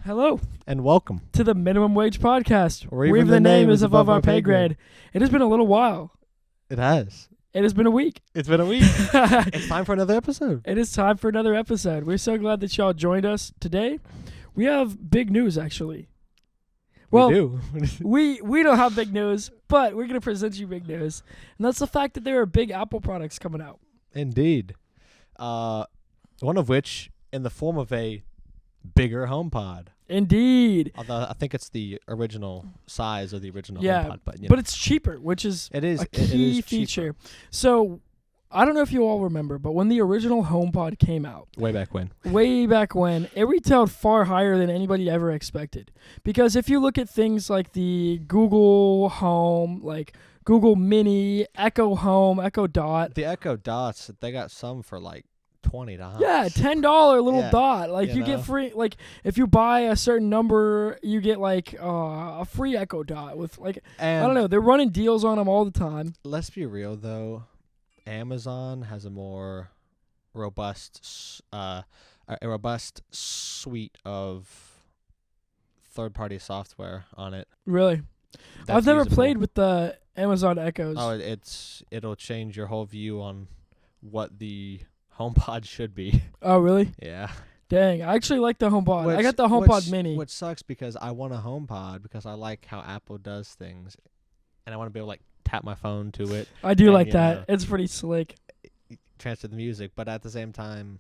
Hello And welcome. to the Minimum Wage Podcast, Or where even the name is above our pay grade. It has been a little while. It has. It has been a week. It's been a week. It's time for another episode. It is time for another episode. We're so glad that y'all joined us today. We have big news, actually. Well, we do. we don't have big news, but we're going to present you big news. And that's the fact that there are big Apple products coming out. Indeed. One of which in the form of a bigger HomePod. Indeed. Although I think it's the original size of the original Yeah, HomePod. But, but it's cheaper, which is a key feature. So I don't know if you all remember, but when the original HomePod came out, Way back when, it retailed far higher than anybody ever expected. Because if you look at things like the Google Home, like Google Mini, Echo Home, Echo Dot. the Echo Dots, they got some for like $20. Yeah, $10 little Yeah, dot. Like you you know. get free. Like if you buy a certain number, you get like a free Echo Dot with like And I don't know. They're running deals on them all the time. let's be real though, Amazon has a more robust, a robust suite of third-party software on it. Really, That's I've never usable. played with the Amazon Echoes. Oh, it'll change your whole view on what the HomePod should be. Oh, really? Yeah. Dang, I actually like the HomePod. I got the HomePod Mini. Which sucks because I want a HomePod because I like how Apple does things, and I want to be able to like tap my phone to it, I do and, like you that. know, It's pretty slick. transfer the music, but at the same time,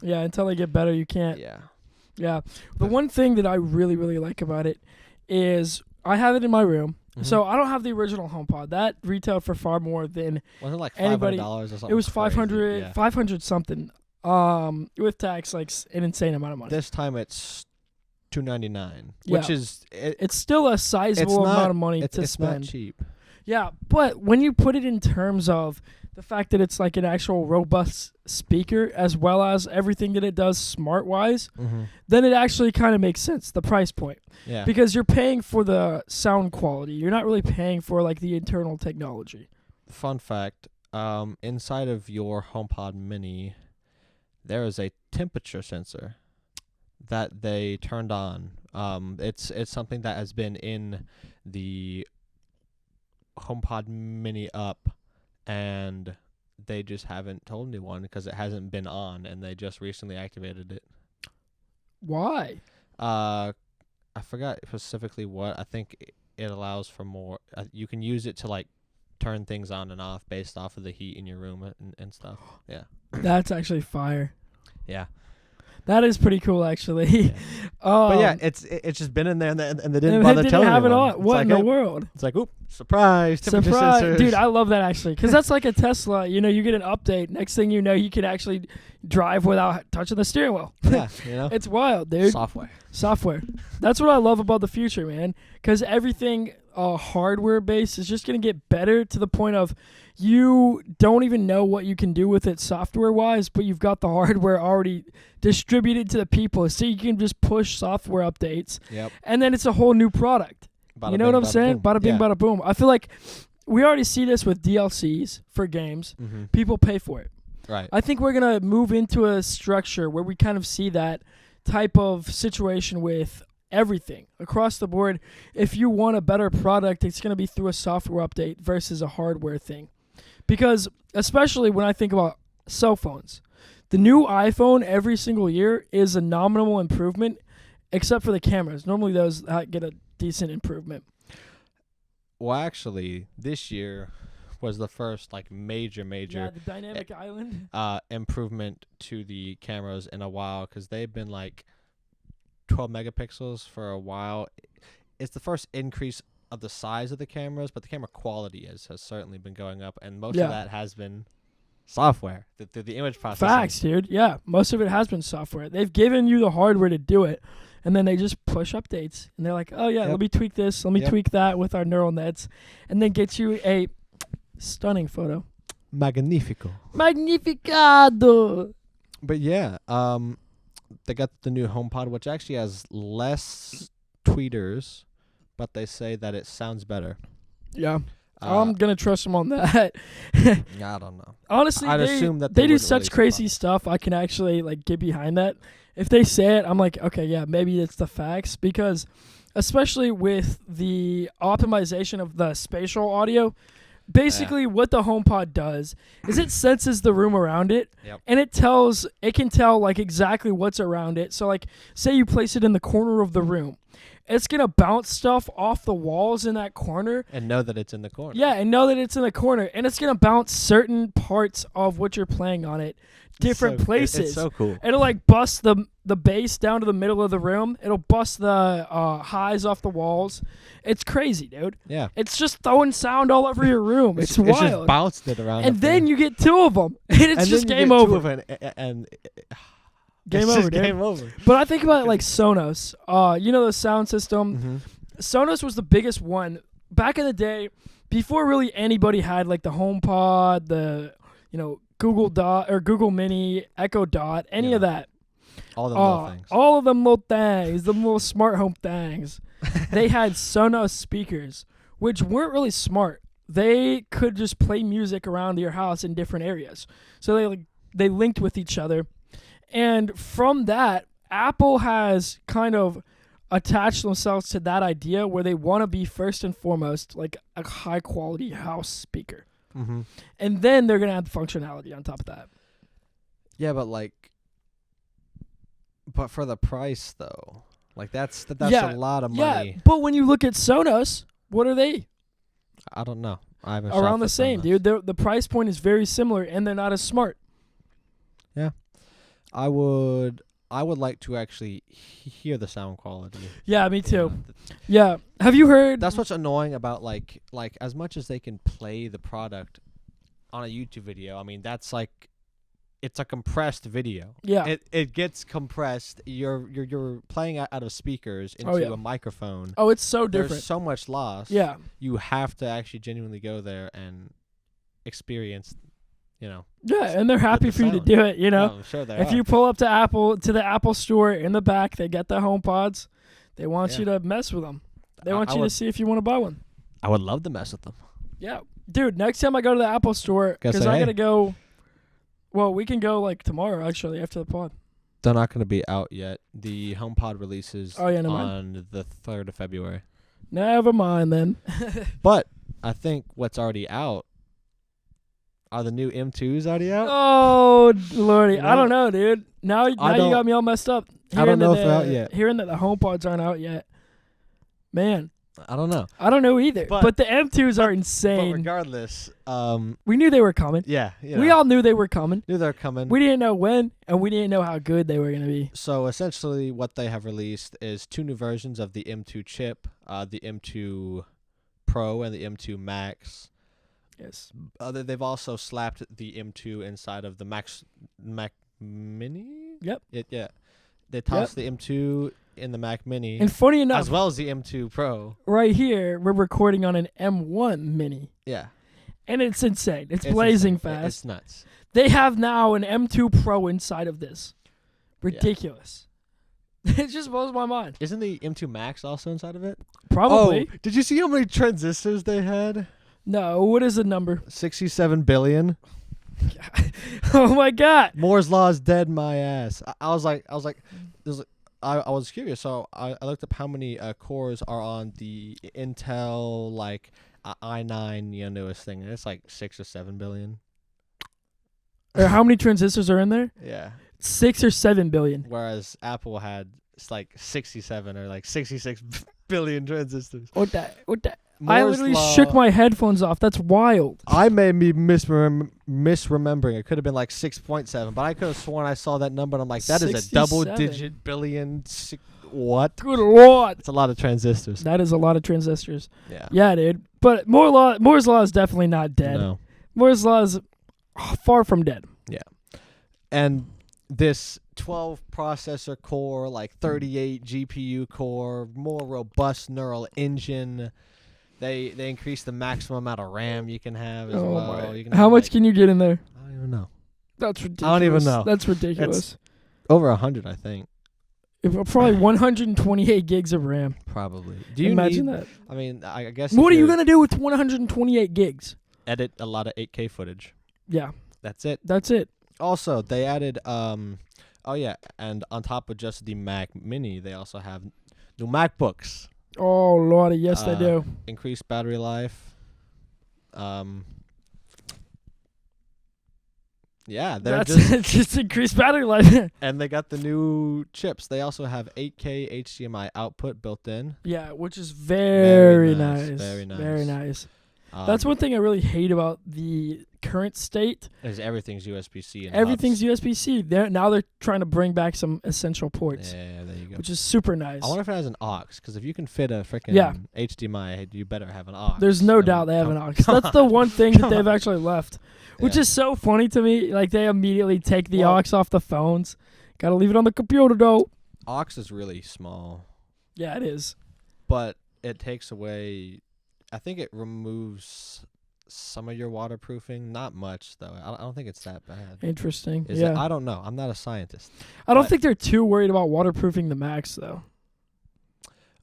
Yeah, until they get better, you can't. yeah. Yeah. The one thing that I really, really like about it is I have it in my room. Mhm. So I don't have the original HomePod. That retailed for far more than Wasn't it like anybody- $500 or something? it was crazy? 500, Yeah. 500 something. With tax, like an insane amount of money. This time it's $299, Yeah. which is It's still a sizable not- amount of money it's to not spend. cheap. Yeah, but when you put it in terms of the fact that it's like an actual robust speaker as well as everything that it does smart-wise, Mm-hmm. then it actually kind of makes sense, the price point. Yeah. Because you're paying for the sound quality. You're not really paying for like the internal technology. Fun fact: inside of your HomePod Mini, there is a temperature sensor that they turned on. It's something that has been in the HomePod Mini up, and they just haven't told anyone because it hasn't been on, and they just recently activated it. Why? I forgot specifically what. I think it allows for more. You can use it to like turn things on and off based off of the heat in your room and stuff. Yeah. That's actually fire. Yeah. That is pretty cool, actually. Yeah. But yeah, Um, it's just been in there and they didn't and bother they didn't telling have it anyone. on. It's What like, in the hey, world? It's like, oop, surprise, temperature Surprise. sensors. Dude, I love that actually. Because that's like a Tesla. You know, you get an update. Next thing you know, you can actually drive without touching the steering wheel. Yeah, It's wild, dude. software. That's what I love about the future, man. Because everything hardware-based is just going to get better to the point of you don't even know what you can do with it software-wise, but you've got the hardware already distributed to the people. So you can just push software updates, Yep. and then it's a whole new product. Bada You know bing, what I'm bada saying? boom. Bada bing, Yeah. bada boom. I feel like we already see this with DLCs for games. Mm-hmm. People pay for it. Right. I think we're going to move into a structure where we kind of see that type of situation with everything across the board. If you want a better product, it's going to be through a software update versus a hardware thing. Because especially when I think about cell phones, the new iPhone every single year is a nominal improvement, except for the cameras. Normally those get a decent improvement. Well, actually, this year was the first like major Yeah, the dynamic island. improvement to the cameras in a while, because they've been like 12 megapixels for a while. It's the first increase of the size of the cameras, but the camera quality has certainly been going up, and most Yeah. of that has been software through the image processing. Facts, dude. Yeah, most of it has been software. They've given you the hardware to do it, and then they just push updates. And they're like, oh, yeah, Yep. let me tweak this. Let me Yep. tweak that with our neural nets, and then get you a stunning photo. Magnifico. Magnificado. But yeah, they got the new HomePod, which actually has less tweeters, but they say that it sounds better. Yeah. I'm going to trust them on that. I don't know. Honestly, I'd they, assume that they they do would such release a crazy product. stuff. I can actually like get behind that. If they say it, I'm like, okay, yeah, maybe it's the facts, because especially with the optimization of the spatial audio, basically what the HomePod does is it senses the room around it, and it can tell like exactly what's around it. So like, say you place it in the corner of the room, it's going to bounce stuff off the walls in that corner. And know that it's in the corner. Yeah, and know that it's in the corner. And it's going to bounce certain parts of what you're playing on it different places. It's so cool. It'll like bust the bass down to the middle of the room. It'll bust the highs off the walls. It's crazy, dude. Yeah. It's just throwing sound all over your room. It's wild. It's just bounced it around. And then you get 2 of them. And it's just game over. Game over, dude. Game over. But I think about it like Sonos. You know the sound system? Mm-hmm. Sonos was the biggest one. Back in the day, before really anybody had like the HomePod, the, Google Dot or Google Mini, Echo Dot, any of that. All them little things. All of them little things, the little smart home things. They had Sonos speakers, which weren't really smart. They could just play music around your house in different areas. So they linked with each other. And from that, Apple has kind of attached themselves to that idea where they want to be first and foremost like a high quality house speaker. Mm-hmm. And then they're going to add functionality on top of that. Yeah, but for the price though, like that's a lot of money. Yeah, but when you look at Sonos, what are they? I don't know. I haven't around the same, dude. The price point is very similar, and they're not as smart. Yeah, I would like to actually hear the sound quality. Yeah, me too. Yeah, have you heard? That's what's annoying about like as much as they can play the product on a YouTube video. I mean, that's like, it's a compressed video. Yeah, it gets compressed. You're playing out of speakers into a microphone. Oh, it's so different. There's so much loss. Yeah, you have to actually genuinely go there and experience. Yeah, and they're happy for you to do it. Oh, sure they if are. you pull up to the Apple store in the back, they get the HomePods. They want you to mess with them. They want you to see if you want to buy one. I would love to mess with them. Yeah, dude. Next time I go to the Apple store, because I gotta go. Well, we can go like tomorrow, actually, after the pod. They're not going to be out yet. The HomePod releases on the 3rd of February. Never mind then. But I think what's already out are the new M2s already out. Oh, lordy. I don't know, dude. Now you got me all messed up. I don't know if they're out yet. Hearing that the HomePods aren't out yet. Man. I don't know. I don't know either. But the M2s are insane. But regardless, we knew they were coming. Yeah. We all knew they were coming. Knew they were coming. We didn't know when, and we didn't know how good they were going to be. So essentially what they have released is 2 new versions of the M2 chip, the M2 Pro and the M2 Max. Yes. They've also slapped the M2 inside of the Mac Mini? Yep. They tossed the M2 in the Mac Mini. And funny enough, as well as the M2 Pro. Right here, we're recording on an M1 Mini. Yeah. And it's insane. It's blazing insane. fast. It's nuts. They have now an M2 Pro inside of this. Ridiculous. Yeah. It just blows my mind. Isn't the M2 Max also inside of it? Probably. Oh, did you see how many transistors they had? No. What is the number? 67 billion. Oh my God. Moore's Law is dead my ass. I was curious, so I looked up how many cores are on the Intel i9 newest thing, and it's like 6 or 7 billion. Or how many transistors are in there? Yeah, 6 or 7 billion. Whereas Apple had like 67 or like 66 billion transistors. What that? I literally shook my headphones off. That's wild. I may be misremembering. It could have been like 6.7, but I could have sworn I saw that number, and I'm like, that is 67. a double-digit billion. What? Good Lord. It's a lot of transistors. That is a lot of transistors. Yeah. Yeah, dude. But Moore's Law is definitely not dead. No. Moore's Law is far from dead. Yeah. And this 12 processor core, like 38 GPU core, more robust neural engine. They increase the maximum amount of RAM you can have as well. You can How much can you get in there? I don't even know. That's ridiculous. I don't even know. That's ridiculous. Over 100, I think. Probably 128 gigs of RAM. Probably. Do you imagine that? I mean, I guess. What are you gonna do with 128 gigs? Edit a lot of 8K footage. Yeah. That's it. That's it. Also, they added a Oh yeah, and on top of just the Mac Mini, they also have new MacBooks. Oh lordy, yes they do. Increased battery life. Yeah, they're That's just just increased battery life. and they got the new chips. They also have 8K HDMI output built in. Yeah, which is very nice. Very nice. Very nice. That's one thing I really hate about the current state. Is everything's USB-C and Everything's hubs. USB-C. They're trying to bring back some essential ports, Yeah, there you go. which is super nice. I wonder if it has an aux, because if you can fit a freaking HDMI, you better have an aux. There's no doubt they have an aux. That's the one thing that they've actually left, which is so funny to me. Like, they immediately take the aux off the phones. Got to leave it on the computer, though. Aux is really small. Yeah, it is. But it takes away... I think it removes some of your waterproofing. Not much, though. I don't think it's that bad. Interesting. Is it? I don't know. I'm not a scientist. I don't think they're too worried about waterproofing the Macs, though.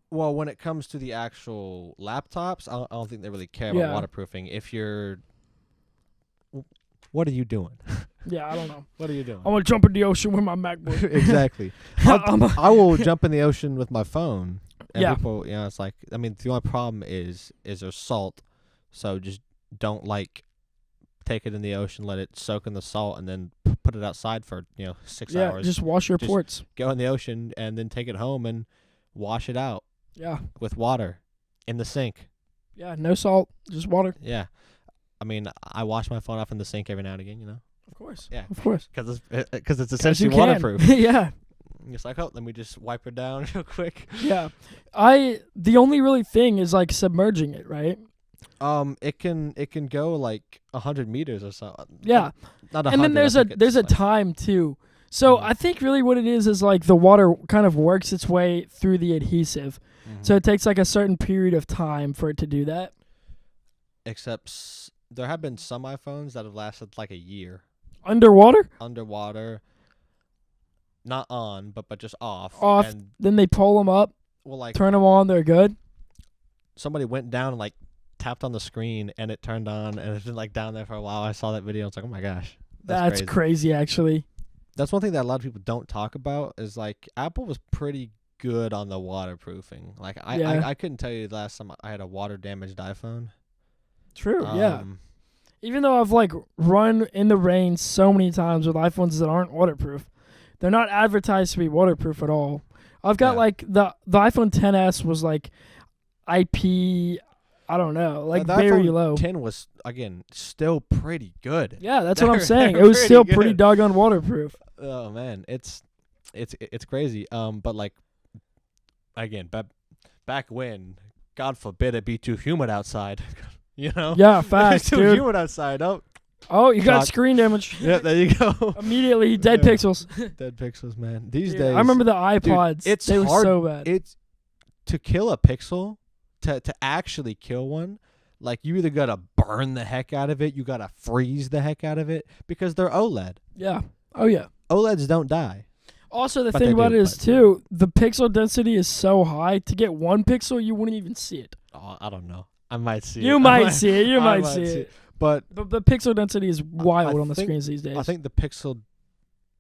Well, when it comes to the actual laptops, I don't think they really care about waterproofing. If you're... What are you doing? Yeah, I don't know. What are you doing? I'm going to jump in the ocean with my MacBook. Exactly. I will jump in the ocean with my phone. And people, it's like, I mean, the only problem is there's salt. So just don't, take it in the ocean, let it soak in the salt, and then put it outside for, 6 hours. Yeah, just wash your ports. Go in the ocean and then take it home and wash it out. Yeah. With water in the sink. Yeah, no salt, just water. Yeah. I mean, I wash my phone off in the sink every now and again, Of course. Yeah. Of course. Because it's essentially waterproof. Yeah. It's like, let me just wipe her down real quick. Yeah. The only really thing is submerging it, right? It can go 100 meters or so. Yeah. Not 100. And then there's a time too. So I think really what it is the water kind of works its way through the adhesive. Mm-hmm. So it takes a certain period of time for it to do that. Except there have been some iPhones that have lasted a year. Underwater? Underwater. Not on, but just off. And then they pull them up, turn them on, they're good. Somebody went down and tapped on the screen and it turned on and it's been down there for a while. I saw that video. It's like, oh my gosh. That's crazy, actually. That's one thing that a lot of people don't talk about is Apple was pretty good on the waterproofing. I couldn't tell you the last time I had a water damaged iPhone. True, yeah. Even though I've run in the rain so many times with iPhones that aren't waterproof. They're not advertised to be waterproof at all. I've got the iPhone XS was IP, I don't know, very iPhone low. 10 was again still pretty good. Yeah, that's what I'm saying. It was still pretty doggone waterproof. Oh man, it's crazy. But again, back when, God forbid it be too humid outside. Yeah, facts, it's too dude. humid outside. Oh, you got screen damage. Yeah, there you go. Immediately, dead pixels. Dead pixels, man. These days, I remember the iPods. Dude, they hard. were so bad. It's to kill a pixel, to actually kill one. You either gotta burn the heck out of it, you gotta freeze the heck out of it, because they're OLED. Yeah. Oh yeah. OLEDs don't die. Also, the thing about it is too, the pixel density is so high. To get one pixel, you wouldn't even see it. Oh, I don't know. I might see it. You might see it. You might see it. But the pixel density is wild on the screens these days. I think the pixel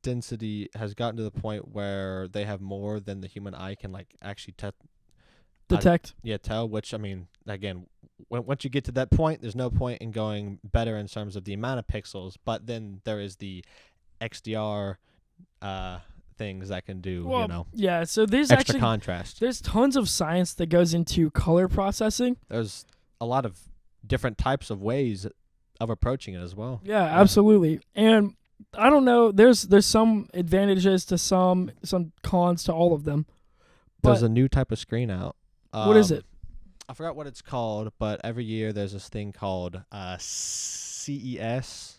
density has gotten to the point where they have more than the human eye can actually detect. Tell. Which, I mean, again, once you get to that point, there's no point in going better in terms of the amount of pixels. But then there is the XDR things that can do. Yeah. So there's extra contrast. There's tons of science that goes into color processing. There's a lot of different types of ways of approaching it as well. Yeah, absolutely. And I don't know, there's some advantages to some cons to all of them. There's a new type of screen out. What is it? I forgot what it's called, but every year there's this thing called CES.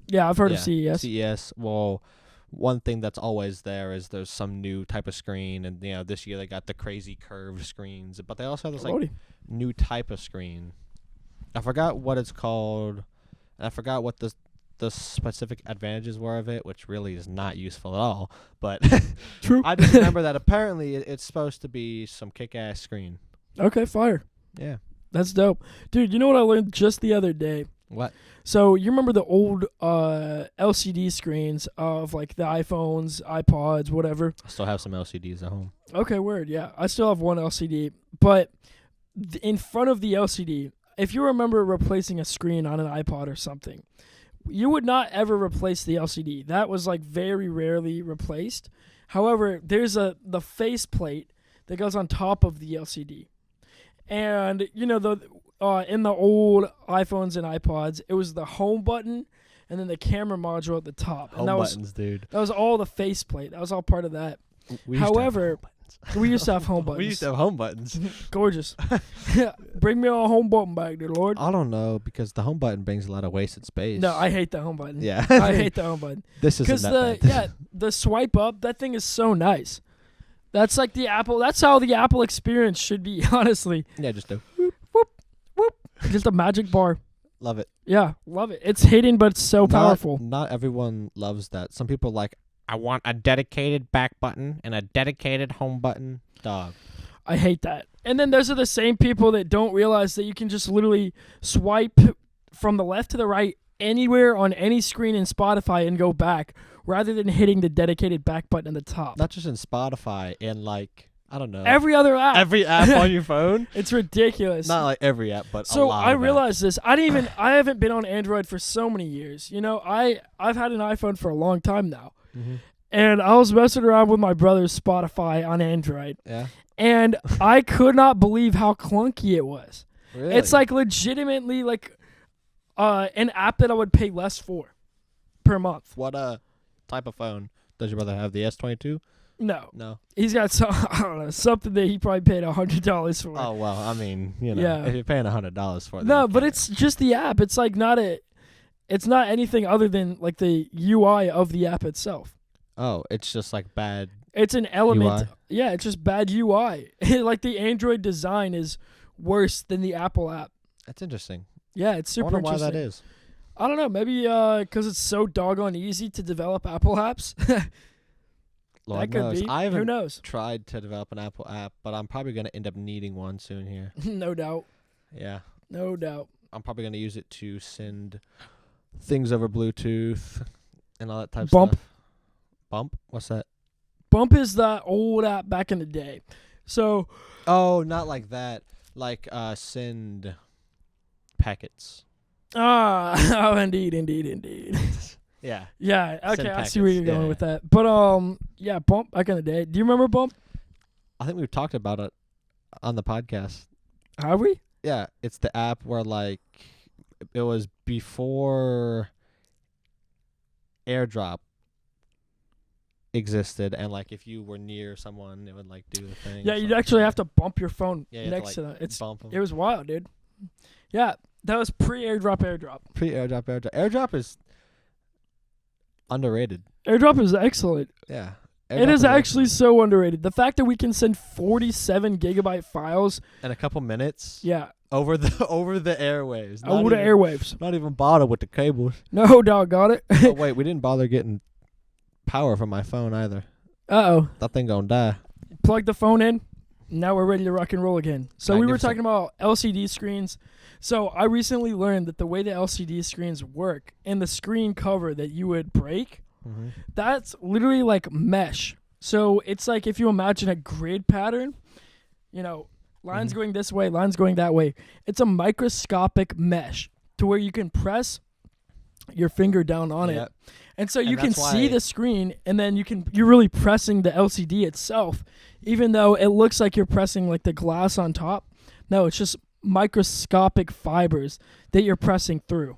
Yeah, I've heard of CES. CES. Well, one thing that's always there's some new type of screen, and this year they got the crazy curved screens, but they also have this new type of screen. I forgot what it's called. I forgot what the specific advantages were of it, which really is not useful at all. But True. I just remember that apparently it's supposed to be some kick-ass screen. Okay, fire. Yeah. That's dope. Dude, you know what I learned just the other day? What? So you remember the old LCD screens of like the iPhones, iPods, whatever? I still have some LCDs at home. Okay, word. Yeah, I still have one LCD, but in front of the LCD, if you remember replacing a screen on an iPod or something, you would not ever replace the LCD. That was like very rarely replaced. However, there's the face plate that goes on top of the LCD, and you know the in the old iPhones and iPods, it was the home button and then the camera module at the top. And Home buttons, dude. that was all the faceplate. That was all part of that. We used to have However, home buttons. we used to have home buttons. We used to have home buttons. Gorgeous. Bring me a home button back, dear Lord. I don't know, because the home button brings a lot of wasted space. No, I hate the home button. Yeah. I hate the home button. This isn't that bad. The swipe up, that thing is so nice. That's like the Apple. That's how the Apple experience should be, honestly. Yeah, just do. Just a magic bar. Love it. Yeah, love it. It's hidden, but it's so powerful. Not everyone loves that. Some people like, I want a dedicated back button and a dedicated home button. Dog. I hate that. And then those are the same people that don't realize that you can just literally swipe from the left to the right anywhere on any screen in Spotify and go back rather than hitting the dedicated back button at the top. Not just in Spotify, and like, I don't know. Every other app. Every app on your phone? It's ridiculous. Not like every app, but a So lot I of realized this. I haven't been on Android for so many years. You know, I've had an iPhone for a long time now. Mm-hmm. And I was messing around with my brother's Spotify on Android. Yeah. And I could not believe how clunky it was. Really? It's like legitimately like an app that I would pay less for per month. What type of phone does your brother have? The S22? No. No. He's got some, I don't know, something that he probably paid $100 for. Oh, well, I mean, you know, Yeah. if you're paying $100 for it. No, but it's just the app. It's like it's not anything other than like the UI of the app itself. Oh, it's just like bad. It's an element. UI? Yeah, it's just bad UI. Like the Android design is worse than the Apple app. That's interesting. Yeah, it's I super wonder why interesting. that is. I don't know. Maybe because it's so doggone easy to develop Apple apps. Lord that could knows. be. I Who haven't knows? tried to develop an Apple app, but I'm probably going to end up needing one soon here. No doubt. Yeah. No doubt. I'm probably going to use it to send things over Bluetooth and all that type of Bump. stuff. Bump? What's that? Bump is that old app back in the day. So Oh, not like that. Like send packets. oh, indeed. Yeah. Yeah. Okay, Send I see where packets, you're going yeah. with that. But yeah, Bump back in the day. Do you remember Bump? I think we've talked about it on the podcast. Have we? Yeah, it's the app where like it was before AirDrop existed, and like if you were near someone, it would like do the thing. Yeah, you'd actually have to bump your phone next to that. bump 'em. It was wild, dude. Yeah, that was pre-AirDrop. Pre-AirDrop. AirDrop is underrated. AirDrop is excellent. Yeah. It is actually excellent. so underrated. The fact that we can send 47 gigabyte files. In a couple minutes. Yeah. Over the airwaves. Over the airwaves. Not even bother with the cables. No, dog, got it. Oh wait, we didn't bother getting power from my phone either. Uh-oh. That thing gonna die. Plug the phone in. Now we're ready to rock and roll again. So we were Magnificent. talking about LCD screens. So I recently learned that the way the LCD screens work and the screen cover that you would break, Mm-hmm. that's literally like mesh. So it's like if you imagine a grid pattern, you know, lines going this way, lines going that way. It's a microscopic mesh to where you can press your finger down on it. And so you can see the screen, and then you're really pressing the LCD itself, even though it looks like you're pressing like the glass on top. No, it's just microscopic fibers that you're pressing through.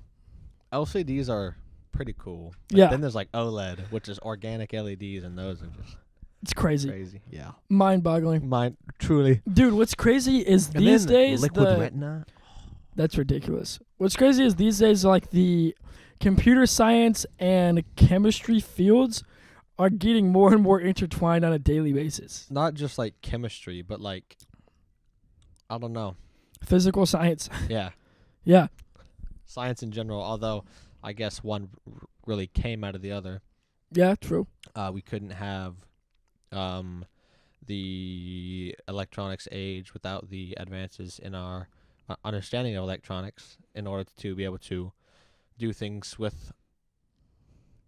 LCDs are pretty cool. But Yeah. Then there's like OLED, which is organic LEDs, and those are just It's crazy. crazy. Yeah. Mind-boggling. Mine truly. Dude, what's crazy is And these then days liquid retina. that's ridiculous. What's crazy is these days like the computer science and chemistry fields are getting more and more intertwined on a daily basis. Not just like chemistry, but like I don't know. Physical science. Yeah. Yeah. Science in general, although I guess one really came out of the other. Yeah, true. We couldn't have the electronics age without the advances in our understanding of electronics in order to be able to do things with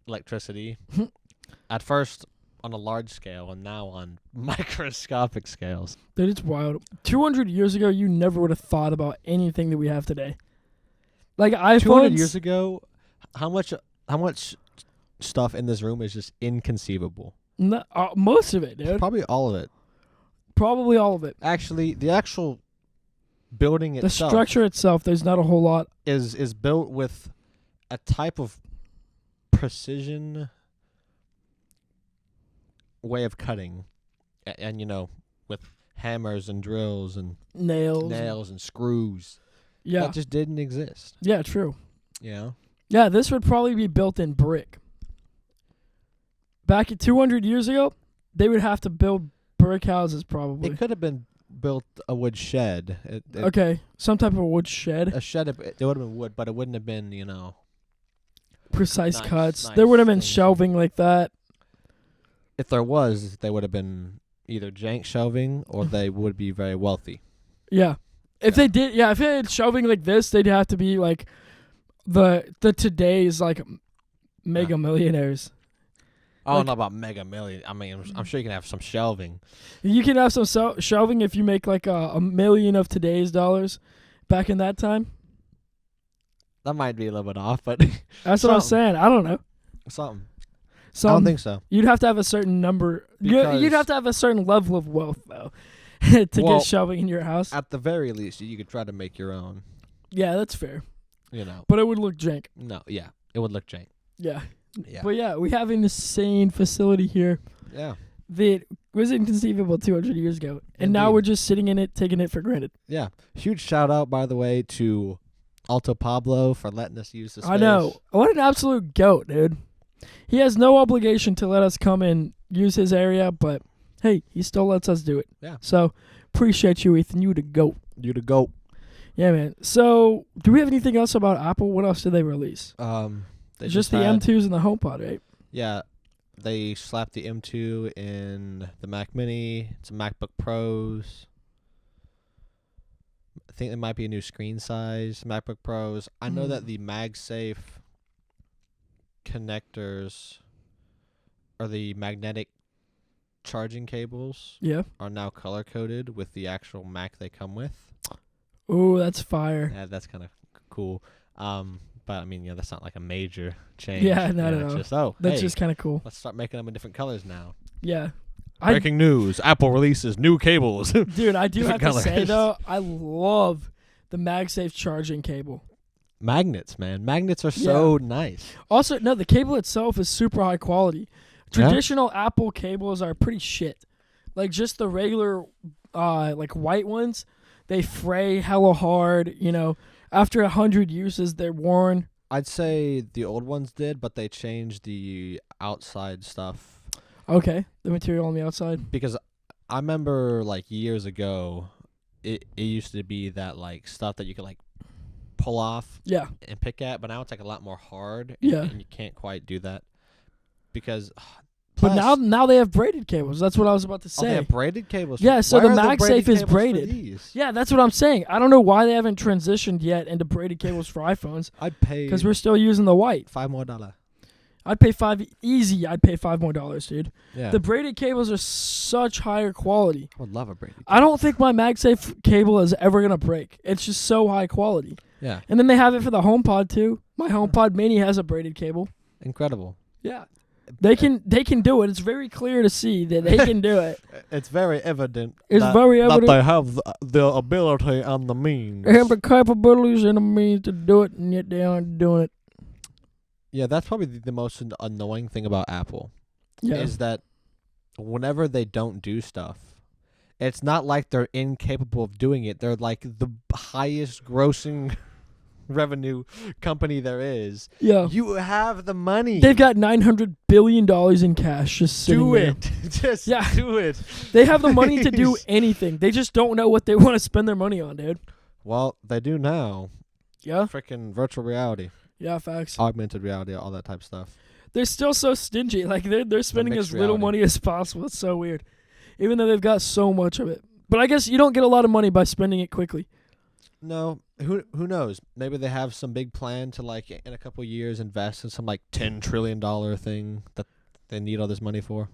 electricity. At first on a large scale, and now on microscopic scales. Dude, it's wild. 200 years ago, you never would have thought about anything that we have today. Like iPhones. 200 years ago, how much stuff in this room is just inconceivable? No, most of it, dude. Probably all of it. Probably all of it. Actually, the actual building The itself, structure itself, there's not a whole lot. is built with a type of precision way of cutting, and you know, with hammers and drills and Nails and screws. Yeah. That just didn't exist. Yeah, true. You know? Yeah, this would probably be built in brick. Back at 200 years ago, they would have to build brick houses probably. It could have been built a wood shed. Okay, some type of wood shed. A shed, it would have been wood, but it wouldn't have been, Precise nice, cuts. nice There would have been things. shelving like that. If there was, they would have been either jank shelving or they would be very wealthy. Yeah. If they had shelving like this, they'd have to be like the today's like mega millionaires. I don't know about mega million. I mean, I'm sure you can have some shelving. You can have some shelving if you make like a million of today's dollars back in that time. That might be a little bit off, but That's what I'm saying. I don't know. something. So I don't think so. You'd have to have a certain number. You'd have to have a certain level of wealth, though, to get shelving in your house. At the very least, you could try to make your own. Yeah, that's fair. But it would look jank. No, yeah, it would look jank. Yeah. Yeah. But yeah, we have an insane facility here Yeah. that was inconceivable 200 years ago. And now Indeed. we're just sitting in it, taking it for granted. Yeah. Huge shout out, by the way, to Alto Pablo for letting us use this space. I know. What an absolute goat, dude. He has no obligation to let us come and use his area, but hey, he still lets us do it. Yeah. So appreciate you, Ethan. You the goat. You the goat. Yeah, man. So do we have anything else about Apple? What else did they release? They Just the had- M2s and the HomePod, right? Yeah. They slapped the M2 in the Mac Mini. It's a MacBook Pros. I think there might be a new screen size MacBook Pros. I know that the MagSafe connectors or the magnetic charging cables Yeah. are now color coded with the actual Mac they come with. Ooh, that's fire. Yeah, that's kind of cool. But I mean, that's not like a major change. Yeah, not at it's all. just That's hey, just kind of cool. let's start making them in different colors now. Yeah. Breaking news: Apple releases new cables. Dude, I do have Different to say, colors. though, I love the MagSafe charging cable. Magnets, man. Magnets are so nice. Also, no, the cable itself is super high quality. Yeah? Traditional Apple cables are pretty shit. Like, just the regular, like, white ones, they fray hella hard, After 100 uses, they're worn. I'd say the old ones did, but they changed the outside stuff. Okay, the material on the outside. Because I remember, like, years ago, it used to be that, like, stuff that you could, like, pull off Yeah. and pick at, but now it's, like, a lot more hard. Yeah. And you can't quite do that. Because... But now they have braided cables. That's what I was about to say. they have braided cables. Yeah, so Why the are there MagSafe is cables for braided. these? Yeah, that's what I'm saying. I don't know why they haven't transitioned yet into braided cables for iPhones. I'd pay Because we're still using the white. $5 more. I'd pay $5 more, dude. Yeah. The braided cables are such higher quality. I would love a braided. I don't think my MagSafe cable is ever going to break. It's just so high quality. Yeah. And then they have it for the HomePod, too. My HomePod Mini has a braided cable. Incredible. Yeah. They can do it. It's very clear to see that they can do it. It's very evident. It's very evident. that they have the ability and the means. They have the capabilities and the means to do it, and yet they aren't doing it. Yeah, that's probably the most annoying thing about Apple. Yeah. Is that whenever they don't do stuff, it's not like they're incapable of doing it. They're like the highest grossing revenue company there is. Yeah. You have the money. They've got $900 billion in cash just sitting do there. it. Just Yeah. do it. They have the money to do Please. anything. They just don't know what they want to spend their money on, dude. Well, they do now. Yeah? Freaking virtual reality, Yeah, facts. augmented reality, all that type of stuff. They're still so stingy. Like, they're spending mixed as little reality. money as possible. It's so weird. Even though they've got so much of it. But I guess you don't get a lot of money by spending it quickly. No, who knows? Maybe they have some big plan to like in a couple years invest in some like $10 trillion thing that they need all this money for.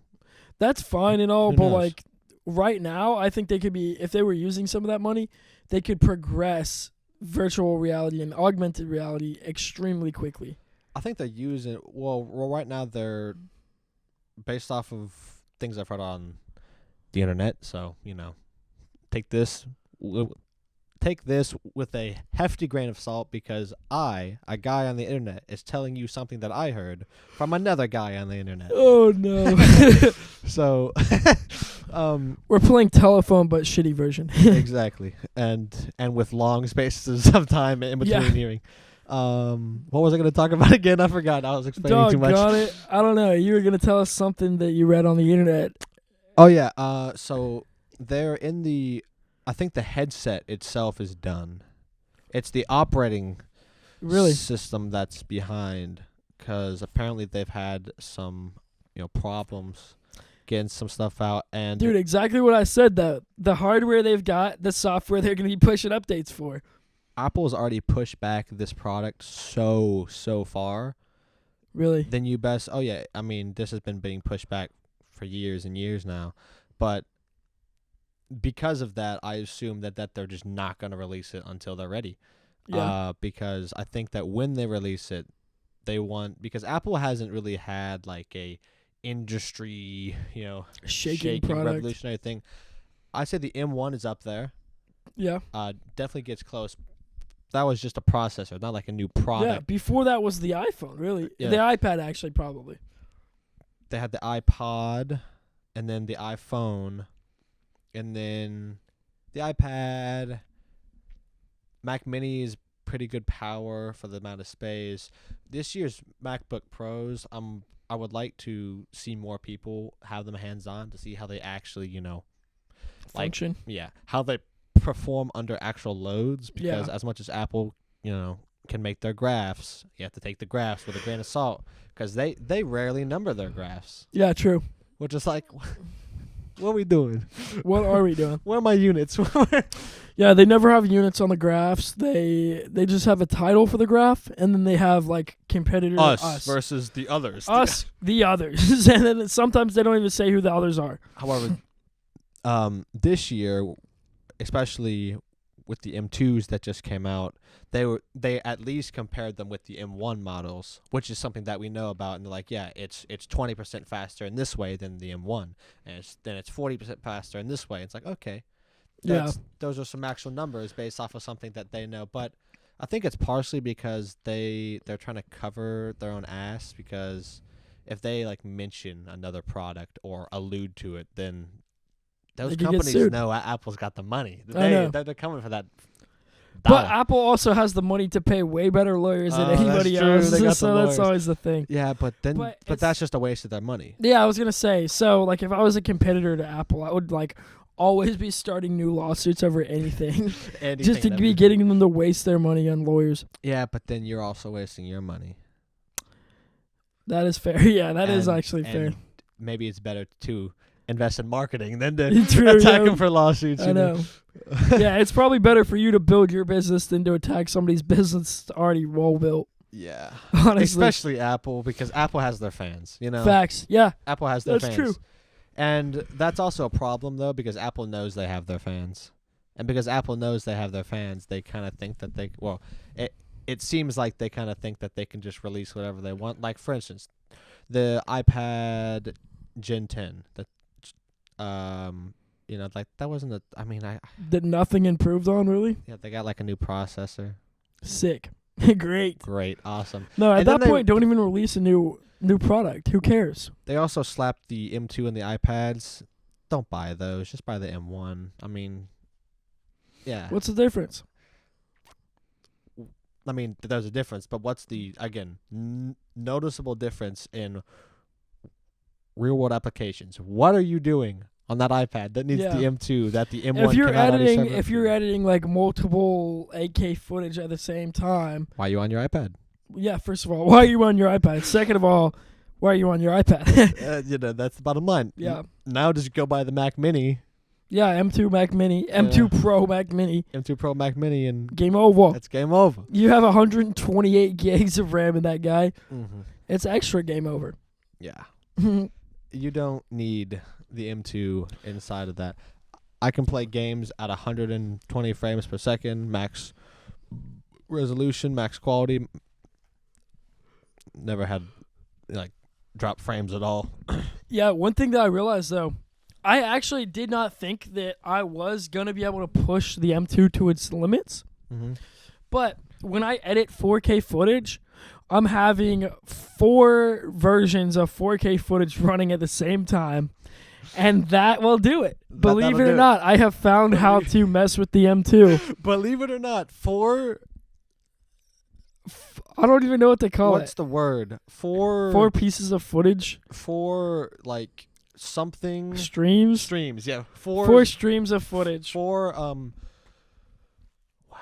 That's fine and all, Who but knows? like right now, I think they could be, if they were using some of that money, they could progress virtual reality and augmented reality extremely quickly. I think they're using well right now they're based off of things I've heard on the internet. So take this take this with a hefty grain of salt because a guy on the internet, is telling you something that I heard from another guy on the internet. Oh no. So, We're playing telephone but shitty version. exactly, and with long spaces of time in between Yeah. hearing. What was I going to talk about again? I forgot. I was explaining too much. Doggone it. I don't know. You were gonna tell us something that you read on the internet. Oh yeah. So they're in the. I think the headset itself is done. It's the operating Really? system that's behind, because apparently they've had some problems getting some stuff out. And Dude, exactly what I said. The hardware they've got, the software they're gonna be pushing updates for. Apple's already pushed back this product so far. Really? Then you best. Oh yeah. I mean, this has been being pushed back for years and years now, but because of that, I assume that they're just not going to release it until they're ready. Yeah. Because I think that when they release it, they want, because Apple hasn't really had like a industry, Shaking product. revolutionary thing. I say the M1 is up there. Yeah. Definitely gets close. That was just a processor, not like a new product. Yeah. Before that was the iPhone, really. Yeah. The iPad, actually, probably. They had the iPod, and then the iPhone, and then the iPad. Mac Mini is pretty good power for the amount of space. This year's MacBook Pros, I would like to see more people have them hands-on to see how they actually, Function. how they perform under actual loads. Because as much as Apple, can make their graphs, you have to take the graphs with a grain of salt, because they rarely number their graphs. Yeah, true. Which is like, what are we doing? What are we doing? Where are my units? Yeah, they never have units on the graphs. They just have a title for the graph, and then they have like competitor us versus the others. Us, the others, and then sometimes they don't even say who the others are. However, this year, especially with the M2s that just came out, they at least compared them with the M1 models, which is something that we know about, and they're like, yeah, it's 20% faster in this way than the M1, and then it's 40% faster in this way. It's like, okay, those are some actual numbers based off of something that they know. But I think it's partially because they're trying to cover their own ass, because if they like mention another product or allude to it, then those companies know Apple's got the money. They're coming for that dollar. But Apple also has the money to pay way better lawyers than anybody that's true. else. So that's always the thing. Yeah, but that's just a waste of their money. Yeah, I was gonna say. So like, if I was a competitor to Apple, I would like always be starting new lawsuits over anything, just to be getting them to waste their money on lawyers. Yeah, but then you're also wasting your money. That is fair. Yeah, that is actually fair. Maybe it's better to invest in marketing than to attack them for lawsuits. I know. Yeah, it's probably better for you to build your business than to attack somebody's business that's already well built. Yeah. Honestly. Especially Apple, because Apple has their fans, Facts. Yeah. Apple has their fans. That's true. And that's also a problem, though, because Apple knows they have their fans. And because Apple knows they have their fans, they kind of think that it seems like they kind of think that they can just release whatever they want. Like, for instance, the iPad Gen 10, like that wasn't Did nothing improved on, really? Yeah, they got like a new processor. Sick. Great. Awesome. No, at that point, don't even release a new product. Who cares? They also slapped the M2 and the iPads. Don't buy those. Just buy the M1. I mean, yeah. What's the difference? I mean, there's a difference, but what's the, again, noticeable difference in real-world applications? What are you doing on that iPad that needs the M2 that the M1 If you're editing like multiple 8K footage at the same time, why are you on your iPad? Yeah, first of all, why are you on your iPad? Second of all, why are you on your iPad? That's the bottom line. Yeah. Now just go buy the Mac Mini Yeah, M2 Mac Mini, M2 Pro Mac Mini. M2 Pro Mac Mini, and Game over. it's game over. You have 128 gigs of RAM in that guy. Mm-hmm. It's extra game over. Yeah. You don't need the M2 inside of that. I can play games at 120 frames per second, max resolution, max quality. Never had drop frames at all. Yeah, one thing that I realized though, I actually did not think that I was gonna be able to push the M2 to its limits. Mm-hmm. But when I edit 4K footage, I'm having 4 versions of 4K footage running at the same time. And that will do it. Believe it or not, I have found how to mess with the M2. Believe it or not, I don't even know what they call what's it. the word? 4 pieces of footage. 4 something Streams. Yeah. 4 streams of footage. 4 wow.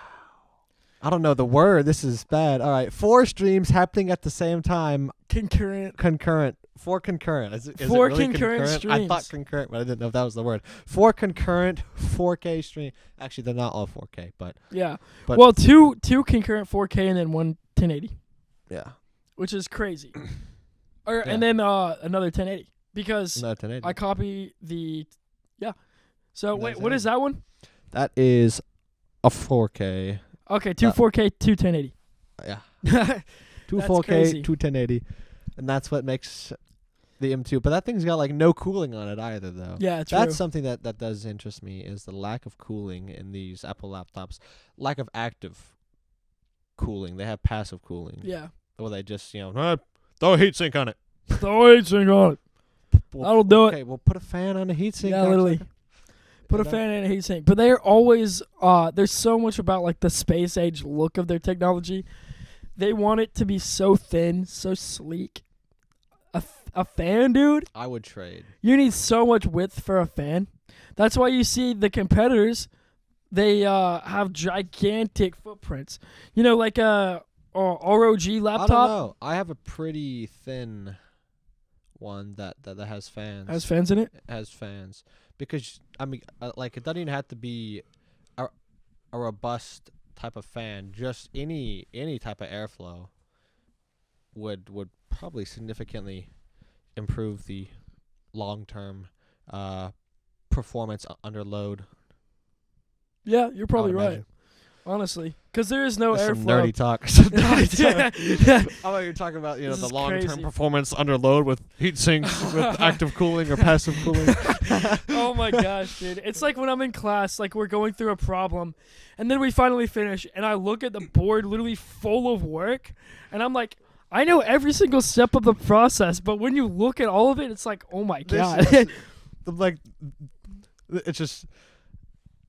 I don't know the word. This is bad. All right. 4 streams happening at the same time. Concurrent. 4 concurrent. Is 4 it really concurrent streams. I thought concurrent, but I didn't know if that was the word. 4 concurrent 4K stream. Actually, they're not all 4K, but yeah. But well, two concurrent 4K and then one 1080. Yeah. Which is crazy. And then another 1080 because no 1080. I copy the So wait, what is that one? That is a 4K. Okay, 2 4K, 2 1080. Yeah. 2 That's 4K, crazy. 2 1080. And that's what makes the M2. But that thing's got no cooling on it either, though. Yeah, true. That's something that does interest me is the lack of cooling in these Apple laptops. Lack of active cooling. They have passive cooling. Yeah. Or they just, throw a heatsink on it. Throw a heatsink on it. That'll do it. Okay, well, put a fan on the heatsink. Yeah, literally. Put a fan in a heatsink. But they're always, there's so much about the space age look of their technology. They want it to be so thin, so sleek. A fan, dude? I would trade. You need so much width for a fan. That's why you see the competitors, they have gigantic footprints. Like a ROG laptop. I don't know. I have a pretty thin one that has fans. Has fans in it? It has fans. Because, it doesn't even have to be a robust type of fan. Just any type of airflow would probably significantly improve the long-term performance under load. Yeah, you're probably right. Honestly, because there is no That's airflow. Some nerdy talk. Yeah. I thought you were talking about the long-term crazy. performance under load with heat sinks, with active cooling or passive cooling. Oh my gosh, dude! It's like when I'm in class, we're going through a problem, and then we finally finish, and I look at the board, literally full of work, and I'm like, I know every single step of the process, but when you look at all of it, it's like, oh my god! It's just.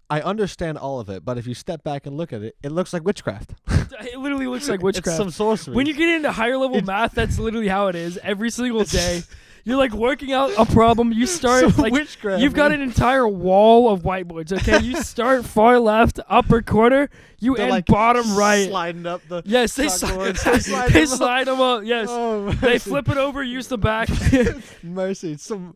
I understand all of it, but if you step back and look at it, it looks like witchcraft. It literally looks like witchcraft. It's some sorcery. When you get into higher level math, that's literally how it is. Every single day, you're working out a problem. You start witchcraft. You've got an entire wall of whiteboards. Okay, you start far left, upper corner. You end bottom right. Sliding up the. Yes, they slide them up. Yes, they flip it over. Use the back. Mercy, some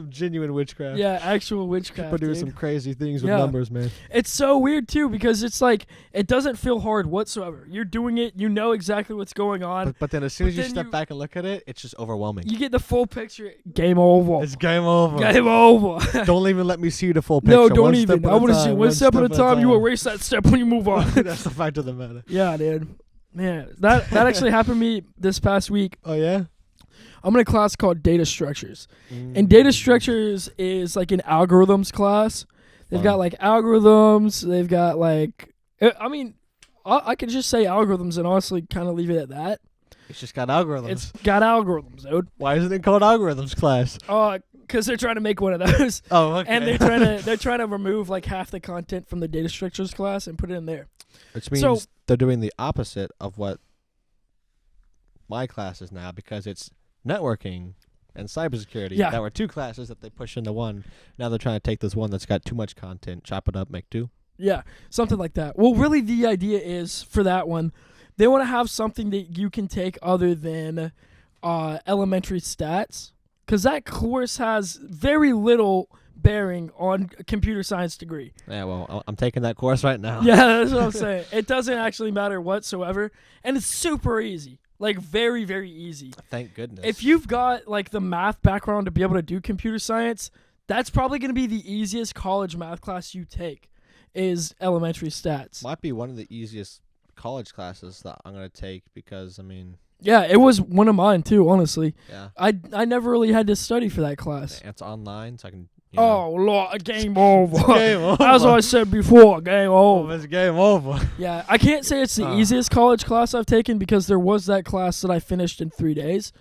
genuine witchcraft. Yeah, actual witchcraft. People do some crazy things with numbers, man. It's so weird too because it's it doesn't feel hard whatsoever. You're doing it. You know exactly what's going on. But then as soon as you step back and look at it, it's just overwhelming. You get the full picture. Game over. It's game over. Game over. Don't even let me see the full picture. No, don't even. I want to see one step at a time. You erase that step when you move on. That's the fact of the matter. Yeah, dude. Man, that actually happened to me this past week. Oh, yeah? I'm in a class called Data Structures. And Data Structures is an algorithms class. They've got algorithms. They've got I could just say algorithms and honestly kind of leave it at that. It's just got algorithms. It's got algorithms, dude. Why isn't it called algorithms class? Because they're trying to make one of those. Oh, okay. And they're trying to remove half the content from the Data Structures class and put it in there. Which means they're doing the opposite of what my class is now because it's networking and cybersecurity. Yeah. That were 2 classes that they push into one. Now they're trying to take this one that's got too much content, chop it up, make 2. Yeah, something like that. Well, really the idea is for that one, they want to have something that you can take other than elementary stats because that course has very little bearing on a computer science degree. Yeah, well, I'm taking that course right now. Yeah, that's what I'm saying. It doesn't actually matter whatsoever, and it's super easy. Like, very, very easy. Thank goodness. If you've got, like, the math background to be able to do computer science, that's probably going to be the easiest college math class you take is elementary stats. Might be one of the easiest college classes that I'm going to take because, I mean... Yeah, it was one of mine, too, honestly. Yeah. I never really had to study for that class. It's online, so I can... Oh, Lord, game over. Game over. As I said before, game over. It's game over. Yeah, I can't say it's the easiest college class I've taken because there was that class that I finished in 3 days.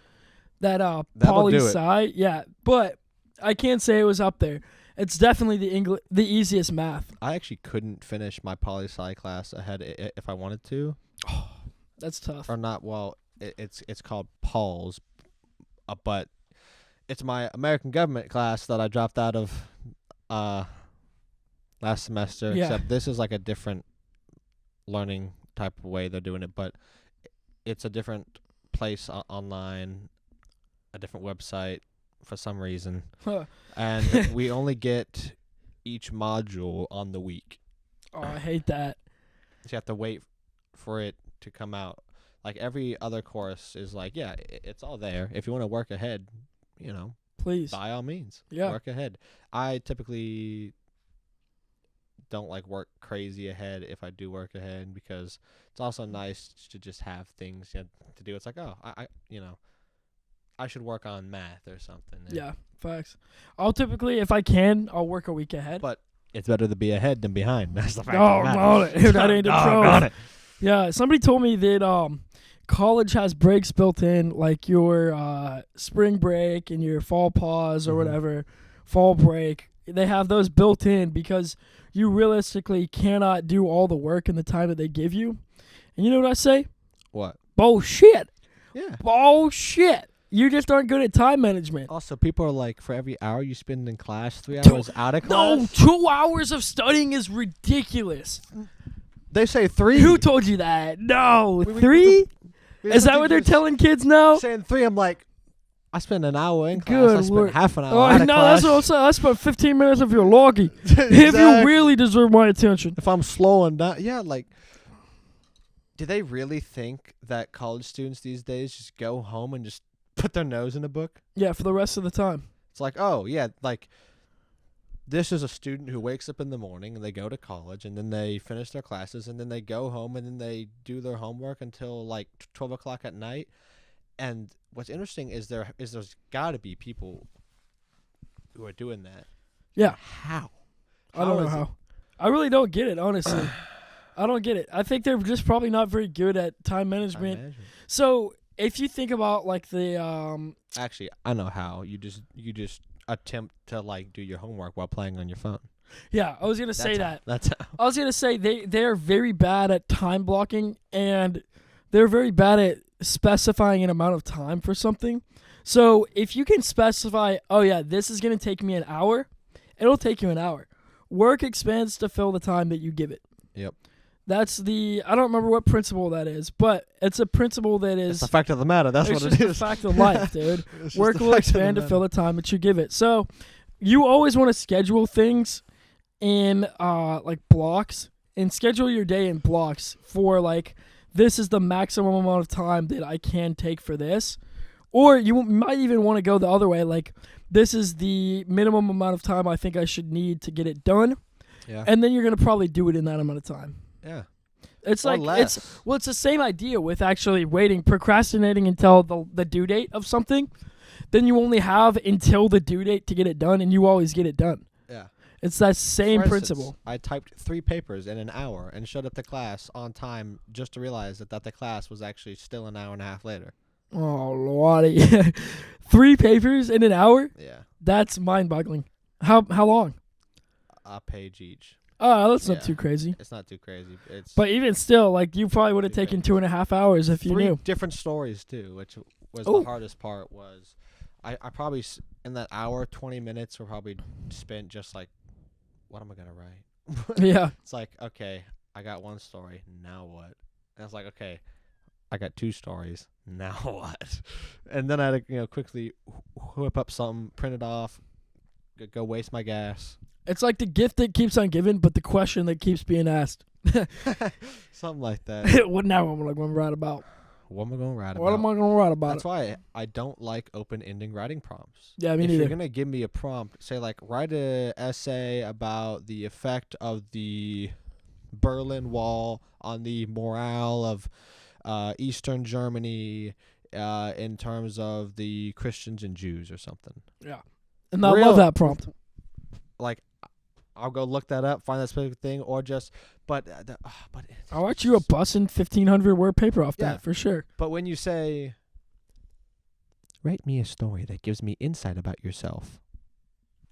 That poli-sci. Yeah, but I can't say it was up there. It's definitely the easiest math. I actually couldn't finish my poli-sci class ahead if I wanted to. Oh, that's tough. Or not, well, it's called Paul's, but it's my American government class that I dropped out of last semester. Yeah. Except this is like a different learning type of way they're doing it, but it's a different place online, a different website for some reason. Huh. And we only get each module on the week. Oh, I hate that. So you have to wait for it to come out. Like every other course is like, yeah, it's all there. If you want to work ahead, Please. by all means, Yeah. work ahead. I typically don't like work crazy ahead if I do work ahead because it's also nice to just have things to do. It's like, oh, I should work on math or something. Yeah, facts. I'll typically, if I can, I'll work a week ahead. But it's better to be ahead than behind. That's the fact. Oh, got it. That ain't the truth. Got it. Yeah, somebody told me that college has breaks built in, like your spring break and your fall pause or whatever, fall break. They have those built in because you realistically cannot do all the work in the time that they give you. And you know what I say? What? Bullshit. Yeah. Bullshit. You just aren't good at time management. Also, people are like, for every hour you spend in class, 3 hours out of class? No, 2 hours of studying is ridiculous. They say 3. Who told you that? No, 3? Is that what they're telling kids now? Saying 3, I'm like, I spend an hour in class. Good I spend Lord. half an hour Oh, out of no, class. that's what I'm saying. I spent 15 minutes of your loggy. If you really deserve my attention. If I'm slowing down, yeah, like, do they really think that college students these days just go home and just put their nose in a book? Yeah, for the rest of the time. It's like, oh, yeah, like, this is a student who wakes up in the morning and they go to college and then they finish their classes and then they go home and then they do their homework until like 12 o'clock at night. And what's interesting is there's got to be people who are doing that. Yeah. How? I don't know how. I really don't get it, honestly. I don't get it. I think they're just probably not very good at time management. So if you think about like the actually, I know how. You just attempt to like do your homework while playing on your phone. Yeah, I was gonna say that. That's how. I was gonna say they're very bad at time blocking and they're very bad at specifying an amount of time for something. So if you can specify, oh yeah, this is gonna take me an hour, it'll take you an hour. Work expands to fill the time that you give it. Yep. That's I don't remember what principle that is, but it's a principle that is... It's the fact of the matter. That's what it is. It's just the fact of life, dude. Work will expand to fill the time that you give it. So you always want to schedule things in like blocks and schedule your day in blocks for like, this is the maximum amount of time that I can take for this. Or you might even want to go the other way, like this is the minimum amount of time I think I should need to get it done. Yeah. And then you're going to probably do it in that amount of time. Yeah. It's or like less. it's the same idea with actually procrastinating until the due date of something. Then you only have until the due date to get it done, and you always get it done. Yeah. It's that same For principle. instance, I typed 3 papers in an hour and showed up to class on time just to realize that the class was actually still an hour and a half later. Oh, Lordy. 3 papers in an hour? Yeah. That's mind-boggling. How long? A page each. Oh, that's not too crazy. It's not too crazy. But even still, like you probably would have taken 2.5 hours if you 3 knew. different stories too, which was the hardest part. Was I probably in that hour 20 minutes were probably spent just like, what am I gonna write? Yeah. It's like, okay, I got 1 story. Now what? And it's like, okay, I got 2 stories. Now what? And then I had to quickly whip up something, print it off, go waste my gas. It's like the gift that keeps on giving, but the question that keeps being asked. Something like that. What now? I'm gonna write about. What am I going to write about? What am I gonna write about? That's why I don't like open-ending writing prompts. Yeah, me if neither. you're gonna give me a prompt, say like write an essay about the effect of the Berlin Wall on the morale of Eastern Germany in terms of the Christians and Jews or something. Yeah, and I love that prompt. Like, I'll go look that up, find that specific thing, or just, but I'll write you a bussin' 1,500 word paper off that for sure. But when you say, write me a story that gives me insight about yourself.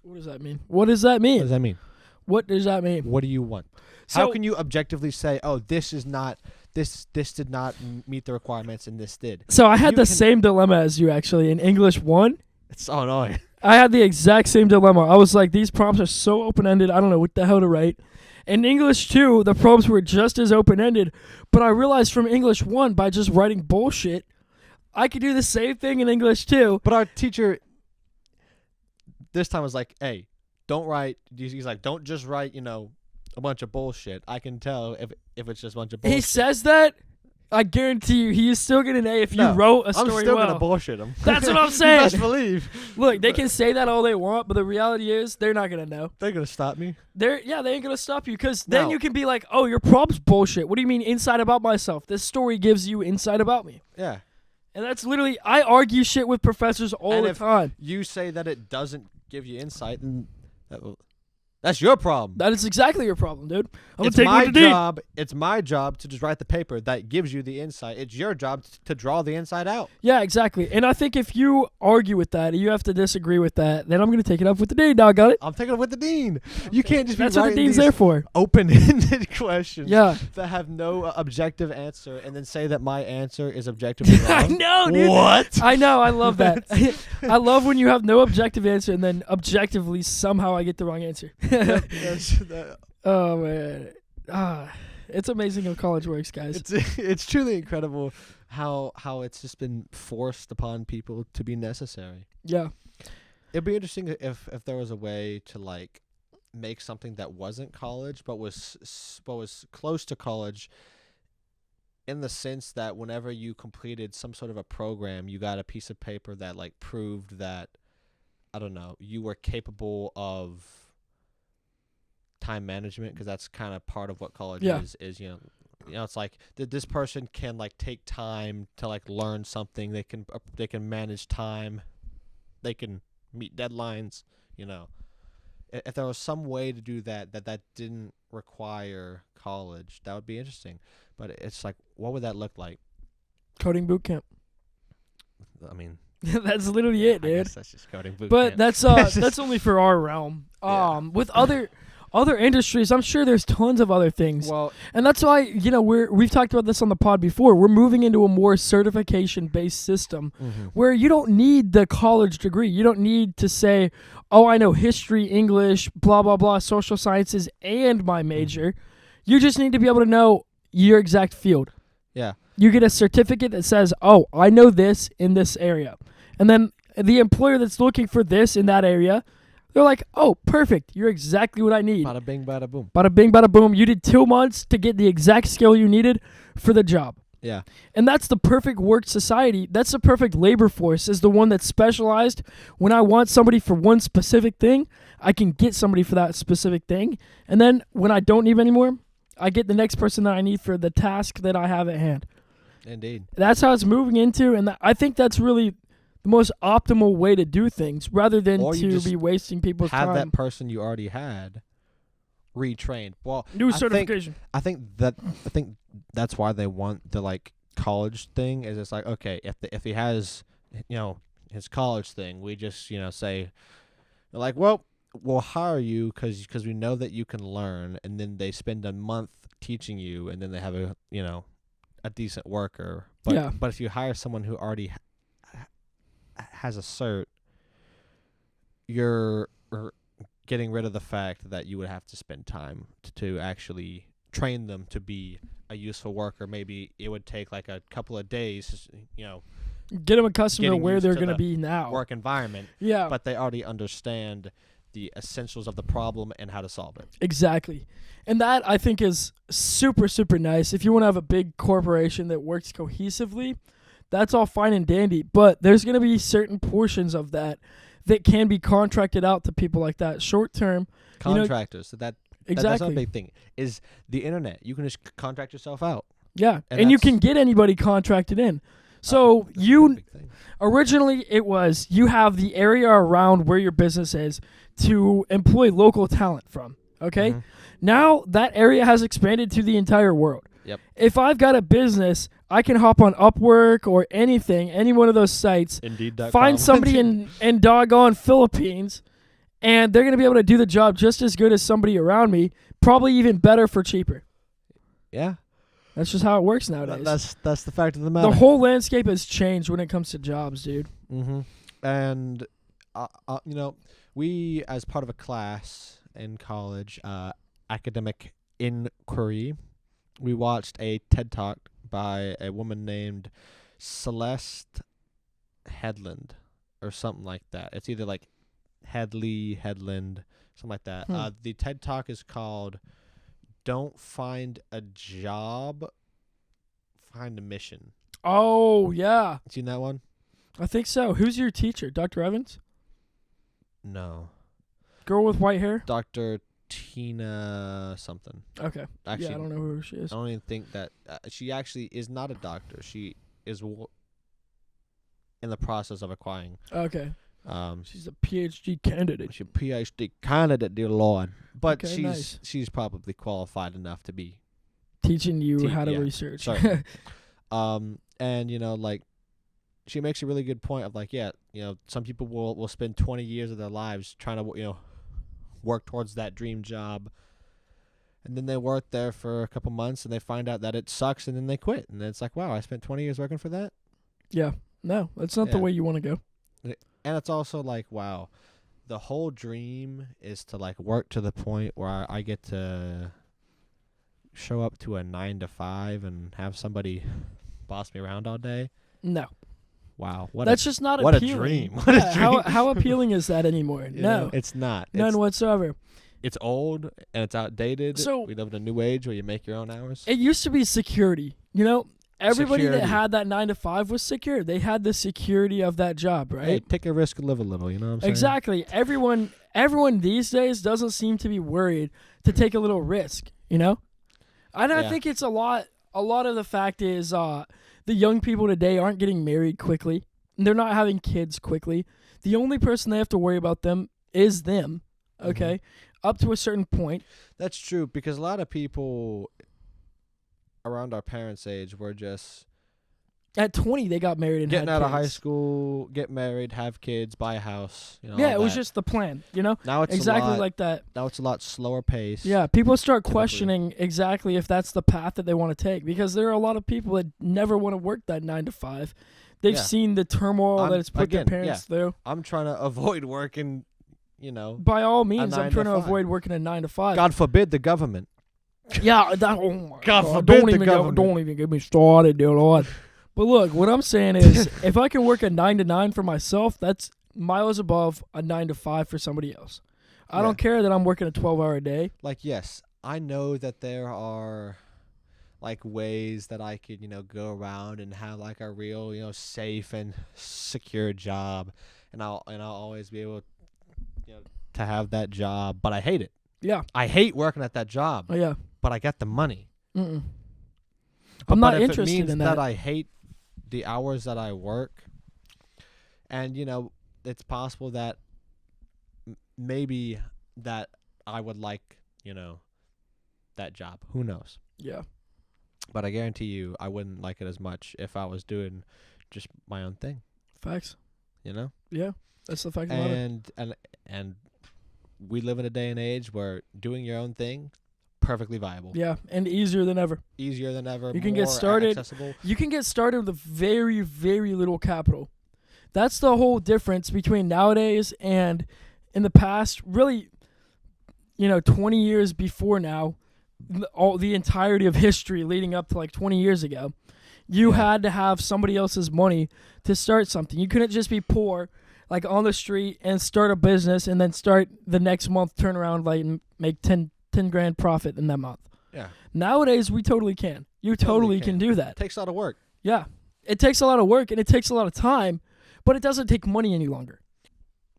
What does that mean? What does that mean? What does that mean? What does that mean? What do you want? So, how can you objectively say, oh, this is not, this did not meet the requirements and this did? So I had the same dilemma as you actually in English 1. It's so annoying. I had the exact same dilemma. I was like, these prompts are so open-ended, I don't know what the hell to write. In English 2, the prompts were just as open-ended, but I realized from English 1, by just writing bullshit, I could do the same thing in English 2. But our teacher this time was like, hey, don't write, he's like, don't just write, a bunch of bullshit. I can tell if it's just a bunch of bullshit. He says that? I guarantee you, he is still getting an A if you wrote a story well. I'm still going to bullshit him. That's what I'm saying. You best believe. Look, they can say that all they want, but the reality is they're not going to know. They're going to stop me? They ain't going to stop you because then you can be like, oh, your prompt's bullshit. What do you mean insight about myself? This story gives you insight about me. Yeah. And that's literally, I argue shit with professors all the time. You say that it doesn't give you insight, and that's your problem. That is exactly your problem, dude. It's my job to just write the paper that gives you the insight. It's your job to draw the inside out. Yeah, exactly. And I think if you argue with that, you have to disagree with that, then I'm going to take it up with the dean, doggone it. I'm taking it with the dean. Okay. You can't just be That's what the dean's there for. Open-ended questions that have no objective answer and then say that my answer is objectively wrong. I know, dude. What? I know. I love that. I love when you have no objective answer and then objectively somehow I get the wrong answer. Oh, man. It's amazing how college works, guys. It's truly incredible how it's just been forced upon people to be necessary. Yeah. It'd be interesting if there was a way to like make something that wasn't college but was close to college, in the sense that whenever you completed some sort of a program, you got a piece of paper that like proved that, I don't know, you were capable of time management, because that's kind of part of what college is it's like this person can like take time to like learn something. They can manage time, they can meet deadlines. If there was some way to do that didn't require college, that would be interesting. But it's like, what would that look like? Coding boot camp. I mean, that's literally it, dude. I guess that's just coding boot but camp. that's only for our realm. With other industries, I'm sure there's tons of other things. Well, and that's why, we've talked about this on the pod before. We're moving into a more certification-based system where you don't need the college degree. You don't need to say, oh, I know history, English, blah, blah, blah, social sciences, and my major. You just need to be able to know your exact field. Yeah. You get a certificate that says, oh, I know this in this area. And then the employer that's looking for this in that area, they're like, oh, perfect. You're exactly what I need. Bada bing, bada boom. Bada bing, bada boom. You did 2 months to get the exact skill you needed for the job. Yeah. And that's the perfect work society. That's the perfect labor force, is the one that's specialized. When I want somebody for one specific thing, I can get somebody for that specific thing. And then when I don't need anymore, I get the next person that I need for the task that I have at hand. Indeed. That's how it's moving into, and I think that's really the most optimal way to do things, rather than to be wasting people's time. Have that person you already had retrained. Well, new certification. I think that's why they want the like college thing. Is it's like, okay, if he has his college thing, we just say like, well, we'll hire you because we know that you can learn, and then they spend a month teaching you, and then they have a decent worker. But if you hire someone who already has a cert, you're getting rid of the fact that you would have to spend time to actually train them to be a useful worker. Maybe it would take like a couple of days, get them accustomed to where they're going to be now. Work environment. Yeah. But they already understand the essentials of the problem and how to solve it. Exactly. And that, I think, is super, super nice. If you want to have a big corporation that works cohesively, that's all fine and dandy. But there's going to be certain portions of that can be contracted out to people like that. Short term. Contractors. So that's exactly. not a big thing. Is the internet. You can just contract yourself out. Yeah. And you can get anybody contracted in. So originally it was you have the area around where your business is to employ local talent from. Okay. Mm-hmm. Now that area has expanded to the entire world. Yep. If I've got a business, I can hop on Upwork or anything, any one of those sites, Indeed.com. find somebody in doggone Philippines, and they're going to be able to do the job just as good as somebody around me, probably even better for cheaper. Yeah. That's just how it works nowadays. That's the fact of the matter. The whole landscape has changed when it comes to jobs, dude. Mm-hmm. And, we, as part of a class in college, academic inquiry, we watched a TED Talk by a woman named Celeste Headland or something like that. It's either like Headland, something like that. The TED Talk is called Don't Find a Job, Find a Mission. Oh, yeah. Seen that one? I think so. Who's your teacher? Dr. Evans? No. Girl with white hair? Dr. Tina something. Okay. Actually, yeah, I don't know who she is. I don't even think that she actually is not a doctor. She is in the process of acquiring. Okay. She's a PhD candidate. She's a PhD candidate, dear Lord. But Okay, she's probably qualified enough to be teaching you how to research. Sorry. And she makes a really good point of some people will spend 20 years of their lives trying to work towards that dream job, and then they work there for a couple months and they find out that it sucks, and then they quit, and it's like, wow, I spent 20 years working for that. Yeah, no, that's not the way you want to go. And it's also like, wow, the whole dream is to work to the point where I get to show up to a 9 to 5 and have somebody boss me around all day. No. Wow, that's just not what appealing. A dream. What a dream. How appealing is that anymore? No, it's not. None whatsoever. It's old and it's outdated. So we live in a new age where you make your own hours. It used to be security. Everybody that had that 9 to 5 was secure. They had the security of that job, right? Hey, take a risk and live a little. You know what I'm saying? Exactly. Everyone these days doesn't seem to be worried to take a little risk. I think it's a lot. A lot of the fact is the young people today aren't getting married quickly. They're not having kids quickly. The only person they have to worry about them is them, okay, up to a certain point. That's true, because a lot of people around our parents' age were just... At 20, they got married and getting had out kids. of high school, get married, have kids, buy a house. Yeah, it was just the plan, Now it's exactly like that. Now it's a lot slower pace. Yeah, people start questioning exactly if that's the path that they want to take, because there are a lot of people that never want to work that 9 to 5. They've seen the turmoil that it's put their parents through. I'm trying to avoid working, By all means, I'm trying to avoid working a 9 to 5. God forbid the government. Yeah, oh my God forbid the government. Don't even get me started, dear Lord. But look, what I'm saying is, if I can work a 9 to 9 for myself, that's miles above a 9 to 5 for somebody else. I don't care that I'm working a 12-hour day. Yes, I know that there are ways that I could, go around and have a real, safe and secure job, and I'll always be able, to have that job. But I hate it. Yeah, I hate working at that job. Oh, yeah, but I get the money. I'm not interested if it means in that. I hate the hours that I work, and it's possible that maybe that I would like that job. Who knows? Yeah. But I guarantee you, I wouldn't like it as much if I was doing just my own thing. Facts. Yeah, that's the fact about it. And we live in a day and age where doing your own thing, perfectly viable. Yeah, and easier than ever. Easier than ever. You can get started. Accessible. You can get started with very, very little capital. That's the whole difference between nowadays and in the past. Really, 20 years before now, all the entirety of history leading up to 20 years ago, you had to have somebody else's money to start something. You couldn't just be poor like on the street and start a business and then start the next month, turn around like and make 10 grand profit in that month. Yeah. Nowadays, we totally can. You totally can do that. It takes a lot of work. Yeah. It takes a lot of work and it takes a lot of time, but it doesn't take money any longer.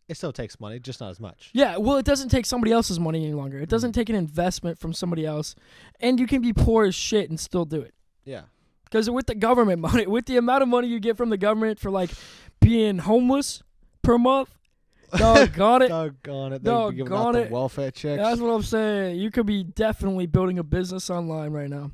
It still takes money, just not as much. Yeah, well, it doesn't take somebody else's money any longer. It doesn't take an investment from somebody else. And you can be poor as shit and still do it. Yeah. Because with the government money, with the amount of money you get from the government for, like, being homeless per month, doggone it. Doggone it. They'd be giving out the welfare checks. That's what I'm saying. You could be definitely building a business online right now.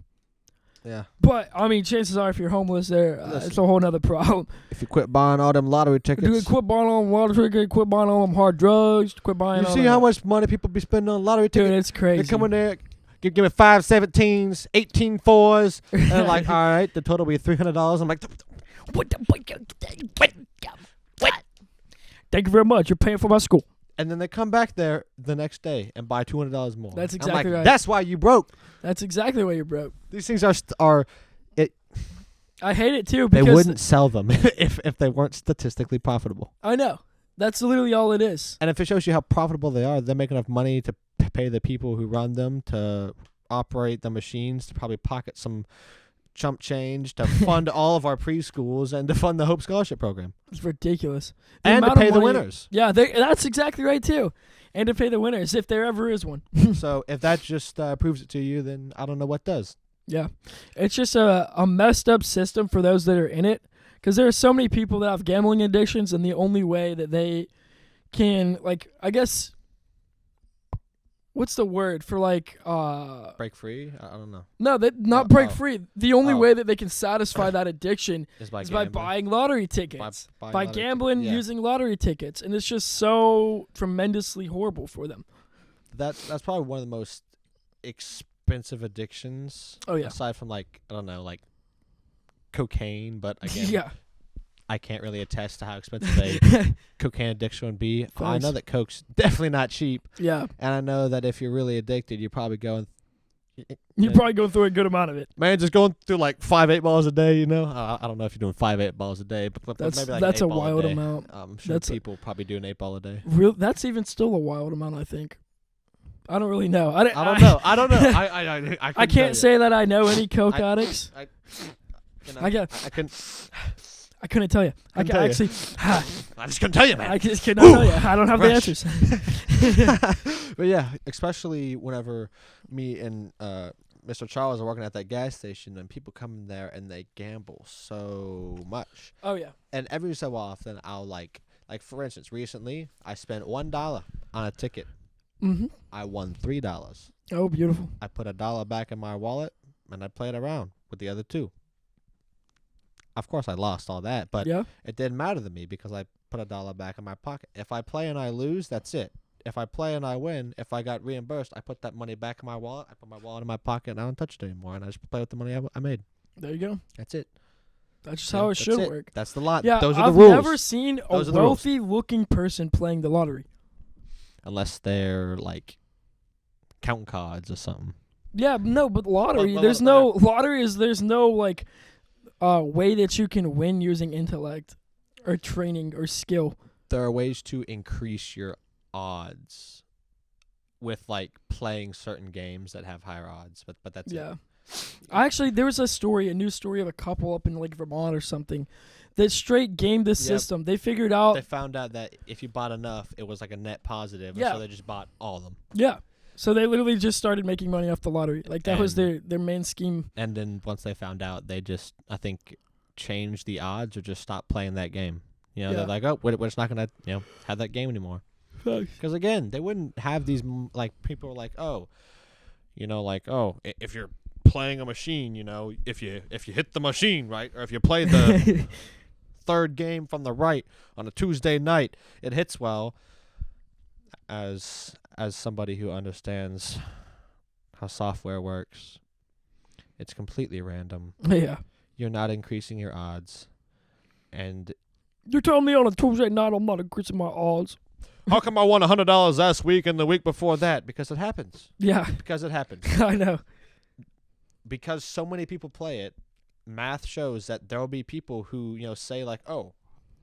Yeah. But, I mean, chances are if you're homeless there, it's a whole nother problem. If you quit buying all them lottery tickets. Dude, quit buying all them lottery tickets, quit buying all them hard drugs, quit buying you all see that. how much money people be spending on lottery tickets? Dude, it's crazy. They come in there, give me 5 17s, 18 4s, and they're like, all right, the total will be $300. I'm like, what? Thank you very much. You're paying for my school. and then they come back there the next day and buy $200 more. That's I'm exactly like, right. That's why you broke. That's exactly why you're broke. These things are I hate it too they because wouldn't sell them if they weren't statistically profitable. I know. That's literally all it is. And if it shows you how profitable they are, they make enough money to pay the people who run them, to operate the machines, to probably pocket some chump change, to fund all of our preschools, and to fund the Hope Scholarship Program. It's ridiculous. And to pay the winners. Yeah, that's exactly right too. And to pay the winners, if there ever is one. So if that just proves it to you, then I don't know what does. Yeah. It's just a messed up system for those that are in it. Because there are so many people that have gambling addictions, and the only way that they can, like, I guess, what's the word for, like, break free? I don't know. No, not break free. The only way that they can satisfy that addiction is by buying lottery tickets. By gambling using lottery tickets. And it's just so tremendously horrible for them. That's probably one of the most expensive addictions. Oh, yeah. Aside from, like, I don't know, like, cocaine, but again, yeah. I can't really attest to how expensive a cocaine addiction would be. Thanks. I know that coke's definitely not cheap. Yeah. And I know that if you're really addicted, you're probably going... You're probably going through a good amount of it. Man, just going through like 5 8-balls a day, you know? I don't know if you're doing 5 8-balls a day, but maybe like that's an a 8-ball wild a day. amount. I'm sure people probably do an 8-ball a day. That's even still a wild amount, I think. I don't really know. I don't know. I can't say that I know any coke addicts. I couldn't tell you. I just couldn't tell you, man. I just could not tell you. I don't have the answers. But yeah, especially whenever me and Mr. Charles are working at that gas station, and people come in there and they gamble so much. Oh yeah. And every so often, I'll like for instance, recently I spent $1 on a ticket. Mm-hmm. I won $3. Oh, beautiful. I put $1 back in my wallet, and I played around with the other $2. Of course, I lost all that, but it didn't matter to me because I put $1 back in my pocket. If I play and I lose, that's it. If I play and I win, if I got reimbursed, I put that money back in my wallet. I put my wallet in my pocket, and I don't touch it anymore, and I just play with the money I made. There you go. That's it. That's just how it should work. That's the lot. Yeah, those are the rules. I've never seen a wealthy-looking person playing the lottery. Unless they're, like, counting cards or something. Yeah, no, but lottery, there's no like way that you can win using intellect or training or skill. There are ways to increase your odds with, like, playing certain games that have higher odds, but that's it. Actually, there was a news story of a couple up in, like, Vermont or something that straight gamed the system. They figured out... They found out that if you bought enough, it was like a net positive, and so they just bought all of them. Yeah. So they literally just started making money off the lottery. Like, that was their main scheme. And then once they found out, they just, I think, changed the odds or just stopped playing that game. You know, they're like, oh, we're just not going to, have that game anymore. Because, again, they wouldn't have these, like, people are like, if you're playing a machine, if you hit the machine, right, or if you play the third game from the right on a Tuesday night, it hits well. As somebody who understands how software works, it's completely random. Yeah. You're not increasing your odds. And you're telling me on a Tuesday night I'm not increasing my odds? How come I won $100 last week and the week before that? Because it happens. Yeah. Because it happens. I know. Because so many people play it, math shows that there will be people who, say like, oh,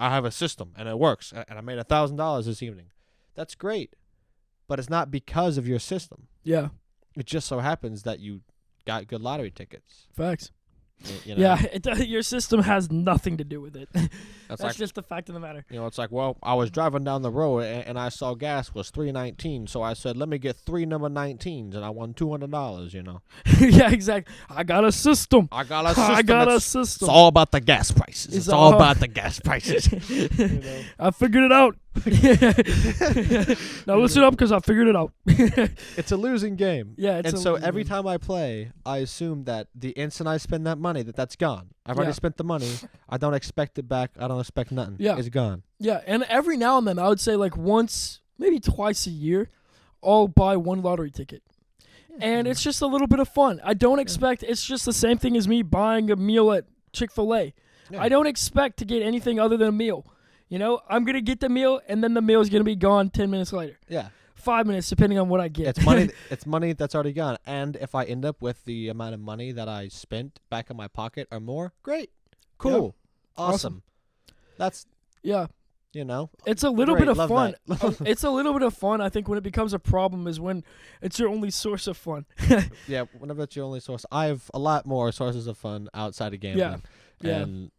I have a system and it works and I made $1,000 this evening. That's great, but it's not because of your system. Yeah. It just so happens that you got good lottery tickets. Facts. You know? Yeah, your system has nothing to do with it. That's like, just the fact of the matter. You know, it's like, well, I was driving down the road and I saw gas was $3.19, so I said, let me get 3 number 19s, and I won $200. You know. Yeah, exactly. I got a system. I got a system. It's all about the gas prices. It's all about the gas prices. You know? I figured it out. Now listen up, because I figured it out. It's a losing game. Yeah, and so every time I play, I assume that the instant I spend that money, that's gone. I've already spent the money. I don't expect it back. I don't expect nothing. Yeah. It's gone. Yeah, and every now and then, I would say like once, maybe twice a year, I'll buy one lottery ticket. And it's just a little bit of fun. I don't expect, it's just the same thing as me buying a meal at Chick-fil-A. Yeah. I don't expect to get anything other than a meal. You know, I'm going to get the meal, and then the meal is going to be gone 10 minutes later. Yeah. 5 minutes, depending on what I get. It's money. It's money that's already gone. And if I end up with the amount of money that I spent back in my pocket or more, great. Cool. Yeah. Awesome. That's, you know. It's a little bit of fun. It's a little bit of fun. I think when it becomes a problem is when it's your only source of fun. Yeah, whenever it's your only source. I have a lot more sources of fun outside of gambling. And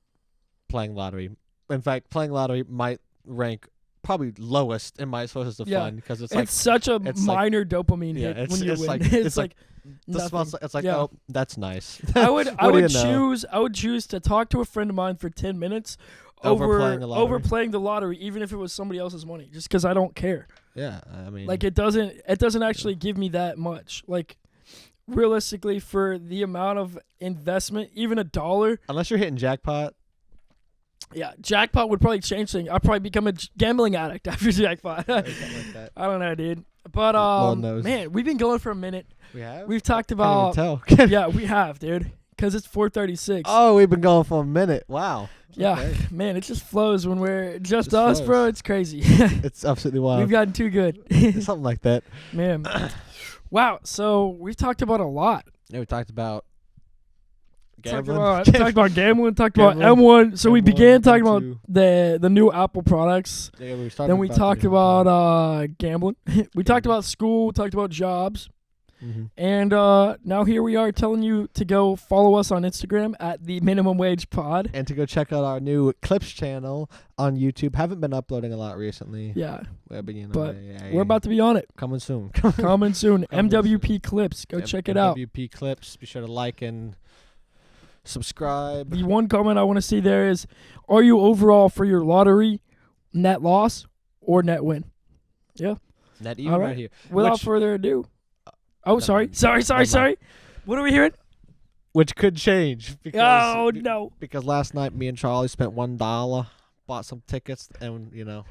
playing lottery. In fact, playing lottery might rank probably lowest in my sources of fun, because it's like such a minor dopamine hit when you win. It's like it's like oh, that's nice. I would choose to talk to a friend of mine for 10 minutes over playing the lottery, even if it was somebody else's money, just because I don't care. Yeah, I mean, like it doesn't actually give me that much. Like realistically, for the amount of investment, even $1, unless you're hitting jackpot. Yeah, jackpot would probably change things. I'd probably become a gambling addict after jackpot. Like that. I don't know, dude. But man, we've been going for a minute. We have. We've talked about. Can't even tell. Yeah, we have, dude. Because it's 4:36. Oh, we've been going for a minute. Wow. Yeah, okay. Man, it just flows when we're just us, flows. bro. It's crazy. It's absolutely wild. We've gotten too good. Something like that. Man. Wow. So we've talked about a lot. Yeah, we talked about gambling. Talked about gambling. Talked about M1. So we began talking about the new Apple products. Yeah, we started. Then we talked about gambling. We talked about school. Talked about jobs. Mm-hmm. And now here we are telling you to go follow us on Instagram at the Minimum Wage Pod. And to go check out our new Clips channel on YouTube. Haven't been uploading a lot recently. Yeah. But, we're about to be on it. Coming soon. Coming soon. MWP Clips. Go check it out. MWP Clips. Be sure to like and subscribe. The one comment I want to see there is, are you overall for your lottery net loss or net win? Yeah. Net even right here. Without further ado. Oh, sorry. What are we hearing? Which could change. Because, no. Because last night me and Charlie spent $1, bought some tickets, and, you know,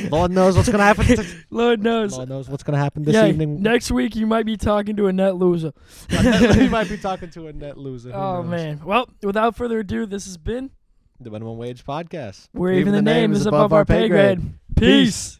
Lord knows what's going to happen. Lord knows what's going to happen this evening. Next week you might be talking to a net loser. You might be talking to a net loser. Oh, man. Well, without further ado, this has been the Minimum Wage Podcast. Where even the name is above our pay grade. Peace.